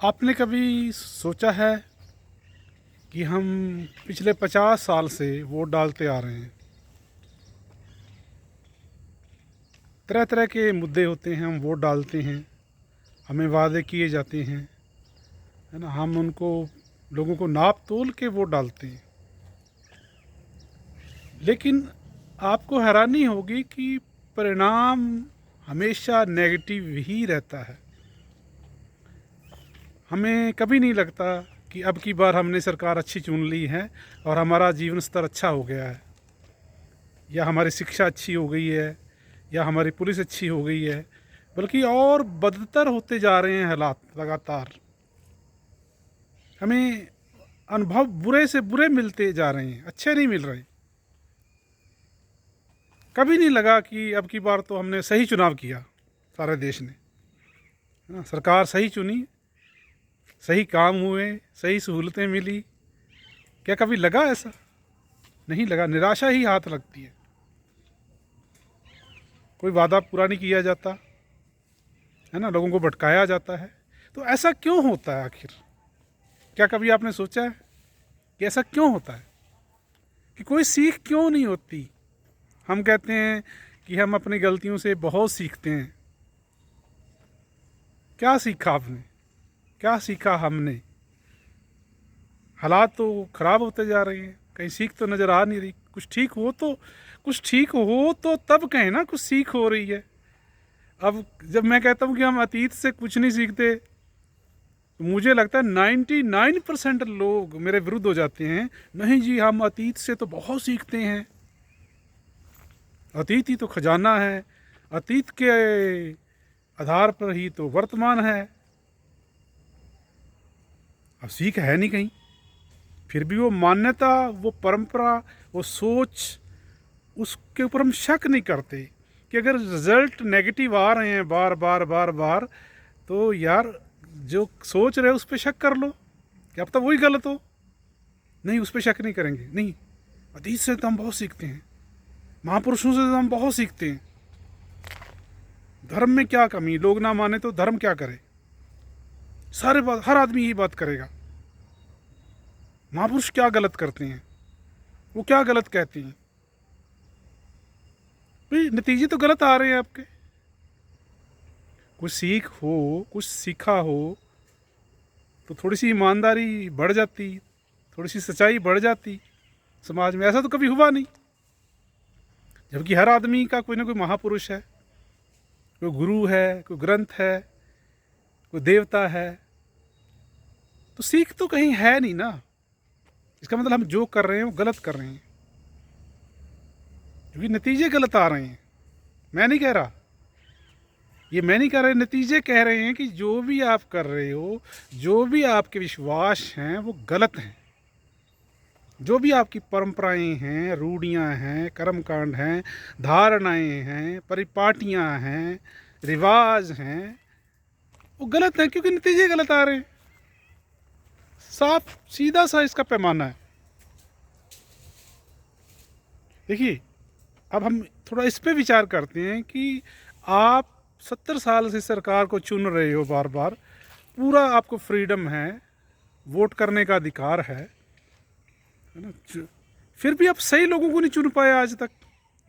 आपने कभी सोचा है कि हम पिछले 50 साल से वोट डालते आ रहे हैं। तरह तरह के मुद्दे होते हैं, हम वोट डालते हैं, हमें वादे किए जाते हैं, है ना। हम उनको लोगों को नाप तोल के वोट डालते हैं। लेकिन आपको हैरानी होगी कि परिणाम हमेशा नेगेटिव ही रहता है। हमें कभी नहीं लगता कि अब की बार हमने सरकार अच्छी चुन ली है और हमारा जीवन स्तर अच्छा हो गया है, या हमारी शिक्षा अच्छी हो गई है, या हमारी पुलिस अच्छी हो गई है। बल्कि और बदतर होते जा रहे हैं हालात लगातार। हमें अनुभव बुरे से बुरे मिलते जा रहे हैं, अच्छे नहीं मिल रहे। कभी नहीं लगा कि अब की बार तो हमने सही चुनाव किया, सारे देश ने, है ना। सरकार सही चुनी, सही काम हुए, सही सहूलतें मिली। क्या कभी लगा ऐसा? नहीं लगा। निराशा ही हाथ लगती है। कोई वादा पूरा नहीं किया जाता, है ना। लोगों को भटकाया जाता है। तो ऐसा क्यों होता है आखिर? क्या कभी आपने सोचा है कि ऐसा क्यों होता है, कि कोई सीख क्यों नहीं होती? हम कहते हैं कि हम अपनी गलतियों से बहुत सीखते हैं। क्या सीखा आपने? क्या सीखा हमने? हालात तो ख़राब होते जा रहे हैं, कहीं सीख तो नज़र आ नहीं रही। कुछ ठीक हो तो तब कहें ना कुछ सीख हो रही है। अब जब मैं कहता हूँ कि हम अतीत से कुछ नहीं सीखते, तो मुझे लगता है 99% लोग मेरे विरुद्ध हो जाते हैं। नहीं जी, हम अतीत से तो बहुत सीखते हैं, अतीत ही तो खजाना है, अतीत के आधार पर ही तो वर्तमान है। अब सीख है नहीं कहीं। फिर भी वो मान्यता, वो परंपरा, वो सोच, उसके ऊपर हम शक नहीं करते कि अगर रिजल्ट नेगेटिव आ रहे हैं बार बार बार बार, तो यार जो सोच रहे हो उस पर शक कर लो, क्या पता वही गलत हो। नहीं, उस पर शक नहीं करेंगे। नहीं, अतीत से तो हम बहुत सीखते हैं, महापुरुषों से तो हम बहुत सीखते हैं। धर्म में क्या कमी? लोग ना माने तो धर्म क्या करे? सारे बात, हर आदमी यही बात करेगा। महापुरुष क्या गलत करते हैं? वो क्या गलत कहते हैं? भाई नतीजे तो गलत आ रहे हैं आपके। कुछ सीख हो, कुछ सीखा हो, तो थोड़ी सी ईमानदारी बढ़ जाती, थोड़ी सी सच्चाई बढ़ जाती समाज में। ऐसा तो कभी हुआ नहीं। जबकि हर आदमी का कोई ना कोई महापुरुष है, कोई गुरु है, कोई ग्रंथ है, कोई देवता है। तो सीख तो कहीं है नहीं ना। इसका मतलब हम जो कर रहे हैं वो गलत कर रहे हैं, क्योंकि नतीजे गलत आ रहे हैं। मैं नहीं कह रहा, ये मैं नहीं कह रहा, नतीजे कह रहे हैं कि जो भी आप कर रहे हो, जो भी आपके विश्वास हैं वो गलत हैं। जो भी आपकी परंपराएं हैं, रूढ़ियां हैं, कर्मकांड हैं, धारणाएं हैं, परिपाटियां हैं, रिवाज हैं, वो गलत हैं, क्योंकि नतीजे गलत आ रहे हैं। साफ सीधा सा इसका पैमाना है। देखिए, अब हम थोड़ा इस पे विचार करते हैं कि आप 70 साल से सरकार को चुन रहे हो बार बार, पूरा आपको फ्रीडम है, वोट करने का अधिकार है ना। फिर भी आप सही लोगों को नहीं चुन पाए आज तक,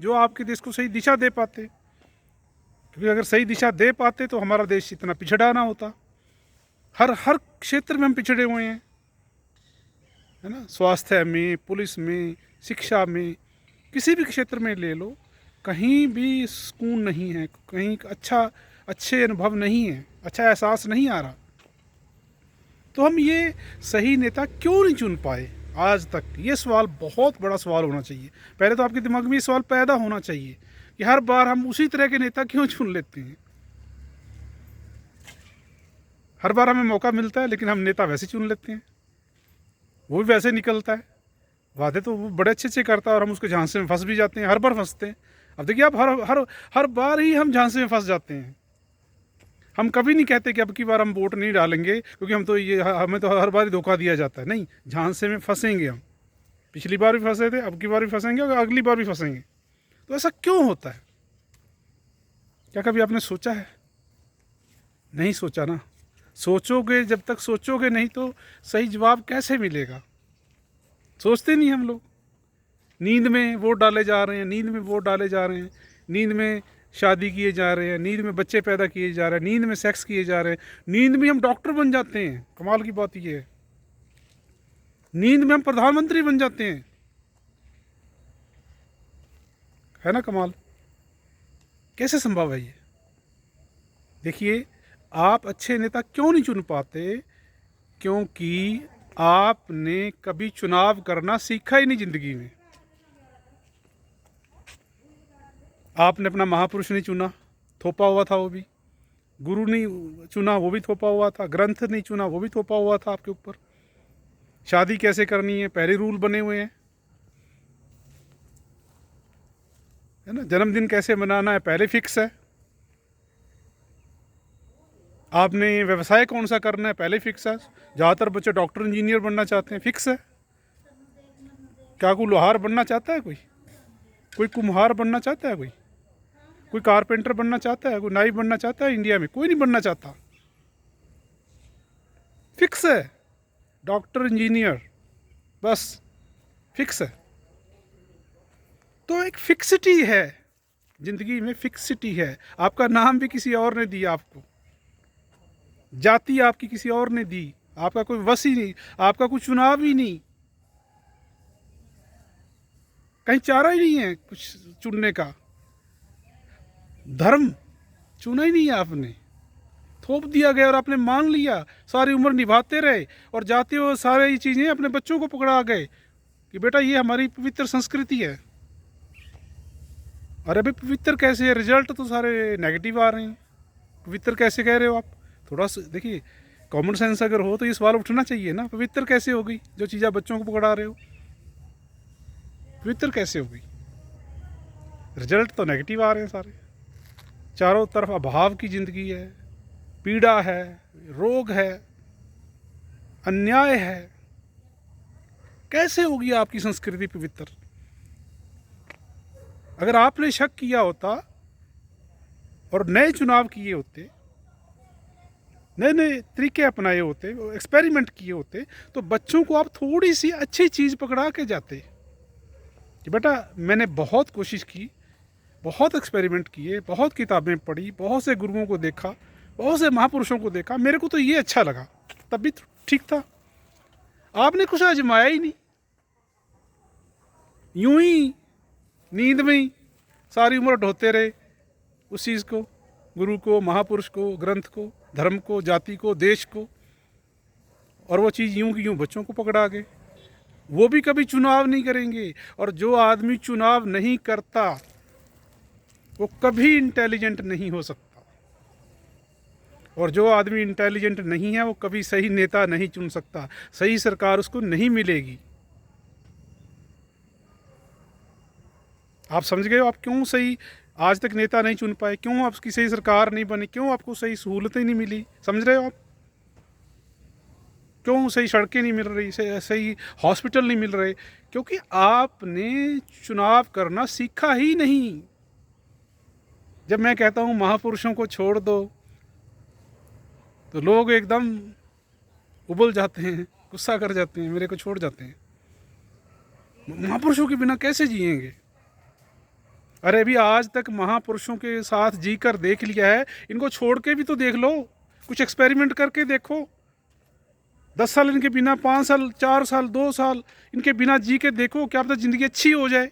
जो आपके देश को सही दिशा दे पाते। क्योंकि अगर सही दिशा दे पाते तो हमारा देश इतना पिछड़ा ना होता। हर हर क्षेत्र में हम पिछड़े हुए हैं, है ना। स्वास्थ्य में, पुलिस में, शिक्षा में, किसी भी क्षेत्र में ले लो, कहीं भी सुकून नहीं है, कहीं अच्छे अनुभव नहीं है, अच्छा एहसास नहीं आ रहा। तो हम ये सही नेता क्यों नहीं चुन पाए आज तक? ये सवाल बहुत बड़ा सवाल होना चाहिए। पहले तो आपके दिमाग में ये सवाल पैदा होना चाहिए कि हर बार हम उसी तरह के नेता क्यों चुन लेते हैं। हर बार हमें मौका मिलता है, लेकिन हम नेता वैसे चुन लेते हैं, वो भी वैसे निकलता है। वादे तो वो बड़े अच्छे अच्छे करता है और हम उसके झांसे में फंस भी जाते हैं, हर बार फंसते हैं। अब देखिए आप, हर हर हर बार ही हम झांसे में फंस जाते हैं। हम कभी नहीं कहते कि अब की बार हम वोट नहीं डालेंगे, क्योंकि हमें तो हर बार ही धोखा दिया जाता है। नहीं, झांसे में फंसेंगे हम। पिछली बार भी फंसे थे, अब की बार भी फंसेंगे और अगली बार भी फंसेंगे। तो ऐसा क्यों होता है? क्या कभी आपने सोचा है? नहीं सोचा ना। सोचोगे, जब तक सोचोगे नहीं तो सही जवाब कैसे मिलेगा? सोचते नहीं हम लोग। नींद में वोट डाले जा रहे हैं, नींद में वोट डाले जा रहे हैं, नींद में शादी किए जा रहे हैं, नींद में बच्चे पैदा किए जा रहे हैं, नींद में सेक्स किए जा रहे हैं, नींद में हम डॉक्टर बन जाते हैं। कमाल की बात ये है, नींद में हम प्रधानमंत्री बन जाते हैं, है ना कमाल? कैसे संभव है ये? देखिए, आप अच्छे नेता क्यों नहीं चुन पाते? क्योंकि आपने कभी चुनाव करना सीखा ही नहीं जिंदगी में। आपने अपना महापुरुष नहीं चुना, थोपा हुआ था वो भी। गुरु नहीं चुना, वो भी थोपा हुआ था। ग्रंथ नहीं चुना, वो भी थोपा हुआ था आपके ऊपर। शादी कैसे करनी है, पहले रूल बने हुए हैं, है ना। जन्मदिन कैसे मनाना है, पहले फिक्स है। आपने व्यवसाय कौन सा करना है, पहले फिक्स है। ज़्यादातर बच्चे डॉक्टर इंजीनियर बनना चाहते हैं, फिक्स है। क्या कोई लोहार बनना चाहता है? कोई कुम्हार बनना चाहता है? कोई कारपेंटर बनना चाहता है? कोई नाई बनना चाहता है? इंडिया में कोई नहीं बनना चाहता। फिक्स है, डॉक्टर इंजीनियर, बस फिक्स है। तो एक फिक्सिटी है जिंदगी में, फिक्सिटी है। आपका नाम भी किसी और ने दिया आपको, जाति आपकी किसी और ने दी, आपका कोई वश ही नहीं, आपका कोई चुनाव ही नहीं, कहीं चारा ही नहीं है कुछ चुनने का। धर्म चुना ही नहीं है आपने, थोप दिया गया और आपने मान लिया। सारी उम्र निभाते रहे और जाते हुए सारे ये चीज़ें अपने बच्चों को पकड़ा गए कि बेटा ये हमारी पवित्र संस्कृति है। अरे अभी पवित्र कैसे है? रिजल्ट तो सारे नेगेटिव आ रहे हैं, पवित्र कैसे कह रहे हो आप? थोड़ा सा देखिए, कॉमन सेंस अगर हो तो ये सवाल उठना चाहिए ना, पवित्र कैसे हो गई जो चीज़ आप बच्चों को पकड़ा रहे हो? पवित्र कैसे हो गई? रिजल्ट तो नेगेटिव आ रहे हैं सारे। चारों तरफ अभाव की ज़िंदगी है, पीड़ा है, रोग है, अन्याय है। कैसे होगी आपकी संस्कृति पवित्र? अगर आपने शक किया होता और नए चुनाव किए होते, नए नए तरीके अपनाए होते, एक्सपेरिमेंट किए होते, तो बच्चों को आप थोड़ी सी अच्छी चीज़ पकड़ा के जाते कि बेटा मैंने बहुत कोशिश की, बहुत एक्सपेरिमेंट किए, बहुत किताबें पढ़ी, बहुत से गुरुओं को देखा, बहुत से महापुरुषों को देखा, मेरे को तो ये अच्छा लगा, तब भी ठीक था। आपने कुछ आजमाया ही नहीं, यूं ही नींद में ही सारी उम्र ढोते रहे उस चीज़ को, गुरु को, महापुरुष को, ग्रंथ को, धर्म को, जाति को, देश को, और वो चीज़ यूं की यूं बच्चों को पकड़ा गए। वो भी कभी चुनाव नहीं करेंगे। और जो आदमी चुनाव नहीं करता वो कभी इंटेलिजेंट नहीं हो सकता, और जो आदमी इंटेलिजेंट नहीं है वो कभी सही नेता नहीं चुन सकता, सही सरकार उसको नहीं मिलेगी। आप समझ गए हो? आप क्यों सही आज तक नेता नहीं चुन पाए, क्यों आपकी सही सरकार नहीं बनी, क्यों आपको सही सहूलतें नहीं मिली? समझ रहे हो आप? क्यों सही सड़कें नहीं मिल रही, सही हॉस्पिटल नहीं मिल रहे? क्योंकि आपने चुनाव करना सीखा ही नहीं। जब मैं कहता हूँ महापुरुषों को छोड़ दो तो लोग एकदम उबल जाते हैं, गुस्सा कर जाते हैं, मेरे को छोड़ जाते हैं। महापुरुषों के बिना कैसे जिएंगे? अरे अभी आज तक महापुरुषों के साथ जी कर देख लिया है, इनको छोड़ के भी तो देख लो, कुछ एक्सपेरिमेंट करके देखो। 10 साल इनके बिना, 5 साल, 4 साल, 2 साल इनके बिना जी के देखो, क्या पता ज़िंदगी अच्छी हो जाए।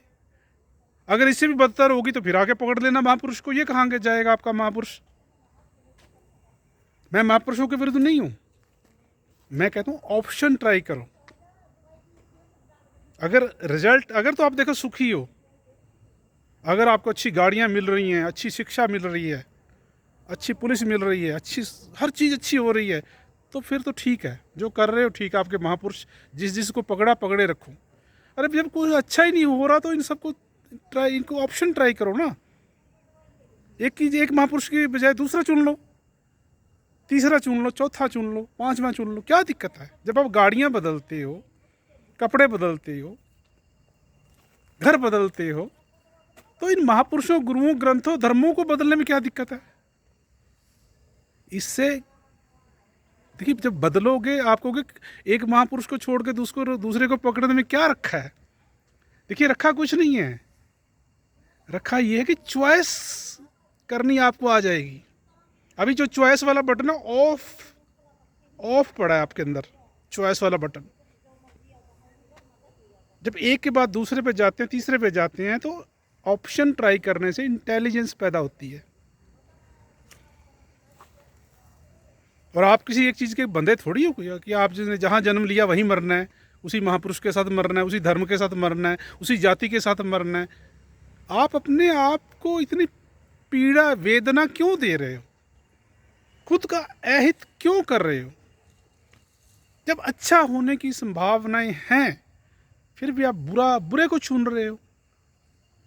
अगर इससे भी बदतर होगी तो फिर आके पकड़ लेना महापुरुष को। ये कहाँ के जाएगा आपका महापुरुष? मैं महापुरुषों के विरुद्ध नहीं हूँ, मैं कहता हूँ ऑप्शन ट्राई करो। अगर रिजल्ट, अगर तो आप देखो सुखी हो, अगर आपको अच्छी गाड़ियाँ मिल रही हैं, अच्छी शिक्षा मिल रही है, अच्छी पुलिस मिल रही है, अच्छी हर चीज़ अच्छी हो रही है, तो फिर तो ठीक है, जो कर रहे हो ठीक है। आपके महापुरुष जिस जिसको पकड़ा पकड़े रखो। अरे जब कोई अच्छा ही नहीं हो रहा तो इन सबको ट्राई, इनको ऑप्शन ट्राई करो ना। एक महापुरुष की बजाय दूसरा चुन लो, तीसरा चुन लो, चौथा चुन लो, 5वां चुन लो, क्या दिक्कत है? जब आप गाड़ियाँ बदलते हो, कपड़े बदलते हो, घर बदलते हो, तो इन महापुरुषों, गुरुओं, ग्रंथों, धर्मों को बदलने में क्या दिक्कत है? इससे देखिए जब बदलोगे आप कहोगे एक महापुरुष को छोड़ के दूसरे को पकड़ने में क्या रखा है। देखिए रखा कुछ नहीं है, रखा ये है कि चॉइस करनी आपको आ जाएगी। अभी जो चॉइस वाला बटन है ऑफ ऑफ पड़ा है आपके अंदर, चॉइस वाला बटन। जब एक के बाद दूसरे पे जाते हैं, तीसरे पे जाते हैं, तो ऑप्शन ट्राई करने से इंटेलिजेंस पैदा होती है। और आप किसी एक चीज़ के बंधे थोड़ी हो कि आप जिसने जहाँ जन्म लिया वहीं मरना है, उसी महापुरुष के साथ मरना है, उसी धर्म के साथ मरना है, उसी जाति के साथ मरना है। आप अपने आप को इतनी पीड़ा वेदना क्यों दे रहे हो, खुद का अहित क्यों कर रहे हो? जब अच्छा होने की संभावनाएं हैं फिर भी आप बुरे को चुन रहे हो।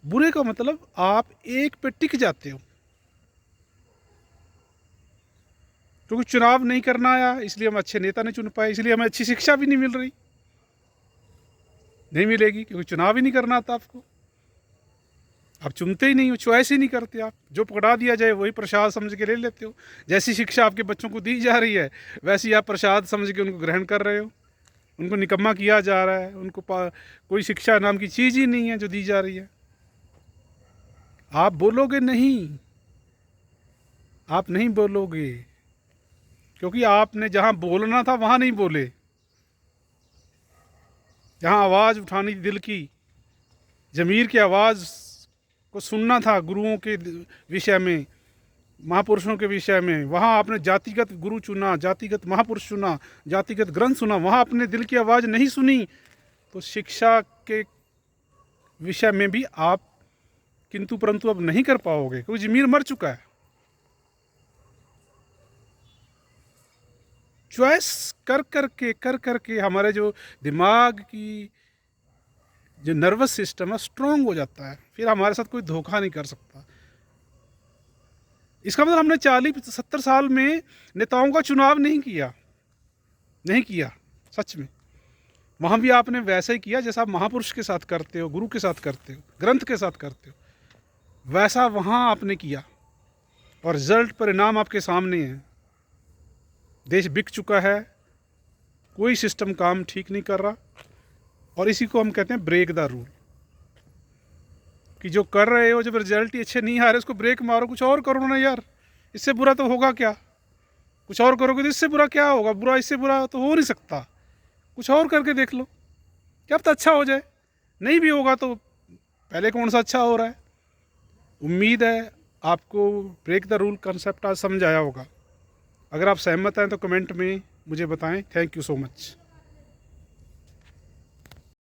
बुरे का मतलब आप एक पे टिक जाते हो, क्योंकि चुनाव नहीं करना आया इसलिए हम अच्छे नेता नहीं चुन पाए, इसलिए हमें अच्छी शिक्षा भी नहीं मिल रही, नहीं मिलेगी क्योंकि चुनाव ही नहीं करना आता आपको। आप चुनते ही नहीं हो, चॉइस ही नहीं करते। आप जो पकड़ा दिया जाए वही प्रसाद समझ के ले लेते हो। जैसी शिक्षा आपके बच्चों को दी जा रही है वैसी आप प्रसाद समझ के उनको ग्रहण कर रहे हो, उनको निकम्मा किया जा रहा है। उनको कोई शिक्षा नाम की चीज़ ही नहीं है जो दी जा रही है। आप बोलोगे नहीं, आप नहीं बोलोगे, क्योंकि आपने जहाँ बोलना था वहाँ नहीं बोले। जहाँ आवाज़ उठानी थी दिल की, ज़मीर की आवाज़ को सुनना था गुरुओं के विषय में, महापुरुषों के विषय में, वहाँ आपने जातिगत गुरु चुना, जातिगत महापुरुष चुना, जातिगत ग्रंथ सुना, वहाँ अपने दिल की आवाज़ नहीं सुनी। तो शिक्षा के विषय में भी आप किंतु परंतु अब नहीं कर पाओगे, क्योंकि ज़मीर मर चुका है। चॉइस कर करके हमारे जो दिमाग की जो नर्वस सिस्टम है स्ट्रांग हो जाता है, फिर हमारे साथ कोई धोखा नहीं कर सकता। इसका मतलब हमने 40-70 साल में नेताओं का चुनाव नहीं किया सच में। वहाँ भी आपने वैसा ही किया जैसा आप महापुरुष के साथ करते हो, गुरु के साथ करते हो, ग्रंथ के साथ करते हो, वैसा वहाँ आपने किया और रिजल्ट परिणाम आपके सामने है। देश बिक चुका है, कोई सिस्टम काम ठीक नहीं कर रहा, और इसी को हम कहते हैं ब्रेक द रूल। कि जो कर रहे हो, जब रिजल्ट ही अच्छे नहीं आ रहे उसको ब्रेक मारो, कुछ और करो ना यार, इससे बुरा तो होगा क्या? कुछ और करोगे तो इससे बुरा क्या होगा? बुरा इससे बुरा तो हो नहीं सकता, कुछ और करके देख लो, क्या पता अच्छा हो जाए। नहीं भी होगा तो पहले कौन सा अच्छा हो रहा है। उम्मीद है आपको ब्रेक द रूल कंसेप्ट आज समझ आया होगा। अगर आप सहमत हैं तो कमेंट में मुझे बताएं। Thank you so much.